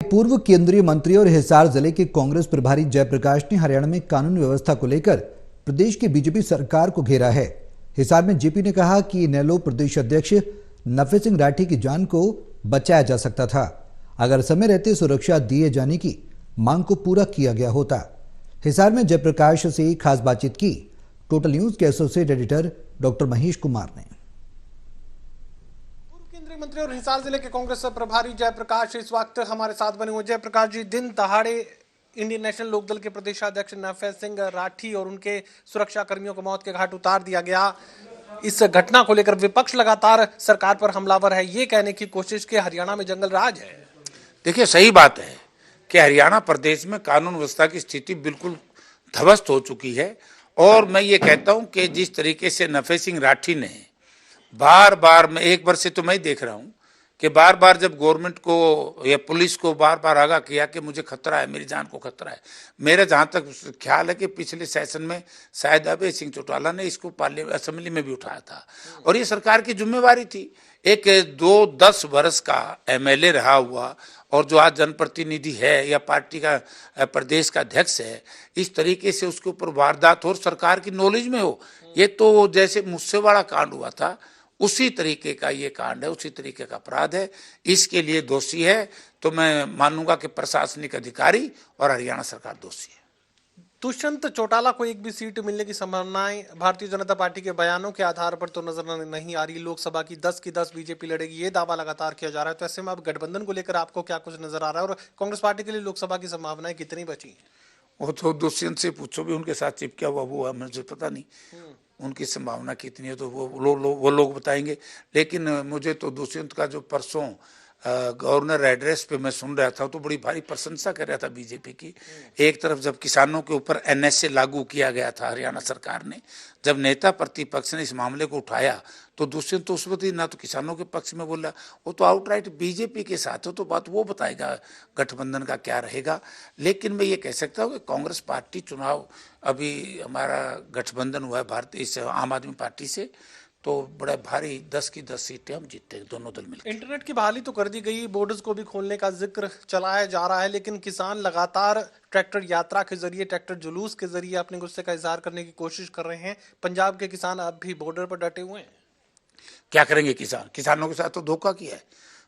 पूर्व केंद्रीय मंत्री और हिसार जिले के कांग्रेस प्रभारी जयप्रकाश ने हरियाणा में कानून व्यवस्था को लेकर प्रदेश की बीजेपी सरकार को घेरा है। हिसार में जेपी ने कहा कि इनेलो प्रदेश अध्यक्ष नफे सिंह राठी की जान को बचाया जा सकता था अगर समय रहते सुरक्षा दिए जाने की मांग को पूरा किया गया होता। हिसार में जयप्रकाश से खास बातचीत की टोटल न्यूज के associate editor doctor Mahesh Kumar ने। केंद्रीय मंत्री और हिसार जिले के कांग्रेस प्रभारी जयप्रकाश इस वक्त हमारे साथ बने हुए। जयप्रकाश जी, दिन दहाड़े इंडियन नेशनल लोकदल के प्रदेशाध्यक्ष नफे सिंह राठी और उनके सुरक्षा कर्मियों को मौत के घाट उतार दिया गया। इस घटना को लेकर विपक्ष लगातार सरकार पर हमलावर है, ये कहने की कोशिश कि हरियाणा में जंगल राज है। देखिए, सही बात है कि हरियाणा प्रदेश में कानून व्यवस्था की स्थिति बिल्कुल ध्वस्त हो चुकी है। और मैं ये कहता हूं कि जिस तरीके से नफे सिंह राठी ने बार बार, मैं एक वर्ष से तो मैं देख रहा हूं कि बार बार जब गवर्नमेंट को या पुलिस को बार बार आगाह किया कि मुझे खतरा है, मेरी जान को खतरा है। मेरा जहां तक ख्याल है कि पिछले सेशन में शायद अभय सिंह चौटाला ने इसको पार्लियामेंट असेंबली में भी उठाया था और ये सरकार की जिम्मेवारी थी। एक 2-10 वर्ष का एमएलए रहा हुआ और जो आज जनप्रतिनिधि है या पार्टी का प्रदेश का अध्यक्ष है, इस तरीके से उसके ऊपर वारदात हो और सरकार की नॉलेज में हो, ये तो जैसे मुस्सेवाड़ा कांड हुआ था उसी तरीके का ये कांड है, उसी तरीके का अपराध है। इसके लिए दोषी है तो मैं मानूंगा कि प्रशासनिक अधिकारी और हरियाणा सरकार दोषी है। दुष्यंत चौटाला को एक भी सीट मिलने की संभावनाएं भारतीय जनता पार्टी के बयानों के आधार पर तो नजर नहीं आ रही। लोकसभा की 10 की 10 बीजेपी लड़ेगी, ये दावा लगातार किया जा रहा है। तो ऐसे में अब गठबंधन को लेकर आपको क्या कुछ नजर आ रहा है और कांग्रेस पार्टी के लिए लोकसभा की संभावनाएं कितनी बची? वो तो दुष्यंत से पूछो भी, उनके साथ चिपका हुआ वो है, मुझे पता नहीं उनकी संभावना कितनी है, तो वो लोग बताएंगे। लेकिन मुझे तो दुष्यंत का जो परसों गवर्नर एड्रेस पे मैं सुन रहा था तो बड़ी भारी प्रशंसा कर रहा था बीजेपी की। एक तरफ जब किसानों के ऊपर एनएसए लागू किया गया था हरियाणा सरकार ने, जब नेता प्रतिपक्ष ने इस मामले को उठाया तो दुष्यंत तो उस वक्त ही ना तो किसानों के पक्ष में बोला, वो तो आउटराइट बीजेपी के साथ हो, तो बात वो बताएगा गठबंधन का क्या रहेगा। लेकिन मैं ये कह सकता हूँ कि कांग्रेस पार्टी चुनाव, अभी हमारा गठबंधन हुआ है भारतीय इस आम आदमी पार्टी से, तो बड़ा भारी 10 की 10 सीटें हम जीतते हैं दोनों दल मिलकर। इंटरनेट की बहाली तो कर दी गई, बॉर्डर्स को भी खोलने का जिक्र चलाया जा रहा है, लेकिन किसान लगातार ट्रैक्टर यात्रा के जरिए, ट्रैक्टर जुलूस के जरिए अपने गुस्से का इजहार करने की कोशिश कर रहे हैं। पंजाब के किसान अब भी बॉर्डर पर डटे हुए हैं। क्या करेंगे किसान? किसानों के साथ तो धोखा किया है।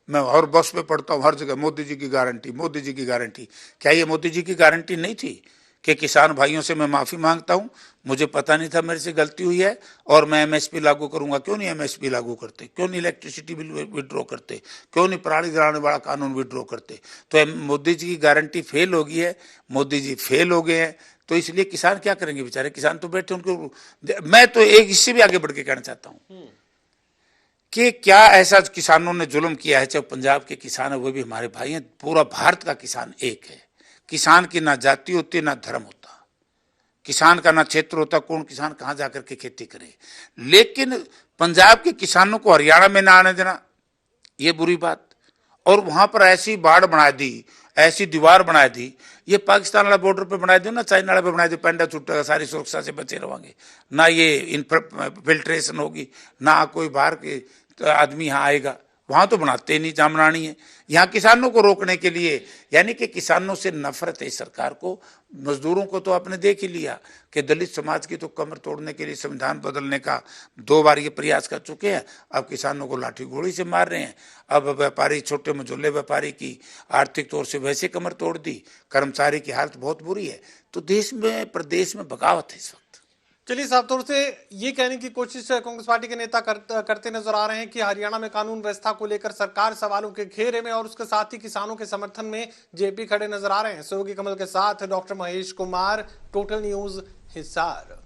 मैं हर बस पे पढ़ता हूँ, हर जगह मोदी जी की गारंटी, मोदी जी की गारंटी। क्या ये मोदी जी की गारंटी नहीं थी कि किसान भाइयों से मैं माफी मांगता हूं, मुझे पता नहीं था, मेरे से गलती हुई है और मैं एमएसपी लागू करूंगा? क्यों नहीं एमएसपी लागू करते? क्यों नहीं इलेक्ट्रिसिटी बिल विड्रॉ करते? क्यों नहीं पराली जलाने वाला कानून विड्रॉ करते? तो मोदी जी की गारंटी फेल हो गई है, मोदी जी फेल हो गए हैं, तो इसलिए किसान क्या करेंगे बेचारे? किसान तो बैठे उनको। मैं तो एक इससे भी आगे बढ़ के कहना चाहता हूँ कि क्या ऐसा किसानों ने जुल्म किया है? चाहे पंजाब के किसान है, वो भी हमारे भाई हैं। पूरा भारत का किसान एक है। किसान की ना जाति होती, ना धर्म होता, किसान का ना क्षेत्र होता, कौन किसान कहां जाकर के खेती करे। लेकिन पंजाब के किसानों को हरियाणा में ना आने देना, ये बुरी बात। और वहां पर ऐसी बाढ़ बना दी, ऐसी दीवार बना दी, ये पाकिस्तान वाला बॉर्डर पे बना दो ना, चाइना वाला पे बना दो, पेंडा छुटेगा, सारी सुरक्षा से बचे रहेंगे ना, ये फिल्ट्रेशन होगी ना, कोई बाहर के आदमी यहाँ आएगा। वहां तो बनाते ही नहीं, जामरानी है। यहाँ किसानों को रोकने के लिए, यानी कि किसानों से नफरत है सरकार को। मजदूरों को तो आपने देख ही लिया कि दलित समाज की तो कमर तोड़ने के लिए संविधान बदलने का 2 बार ये प्रयास कर चुके हैं। अब किसानों को लाठी गोली से मार रहे हैं। अब व्यापारी, छोटे मझोले व्यापारी की आर्थिक तौर से वैसे कमर तोड़ दी, कर्मचारी की हालत बहुत बुरी है। तो देश में, प्रदेश में बगावत है इस वक्त। चलिए, साफ तौर से ये कहने की कोशिश कांग्रेस पार्टी के नेता करते नजर आ रहे हैं कि हरियाणा में कानून व्यवस्था को लेकर सरकार सवालों के घेरे में और उसके साथ ही किसानों के समर्थन में जेपी खड़े नजर आ रहे हैं। सहयोगी कमल के साथ doctor Mahesh Kumar, total news, Hisar.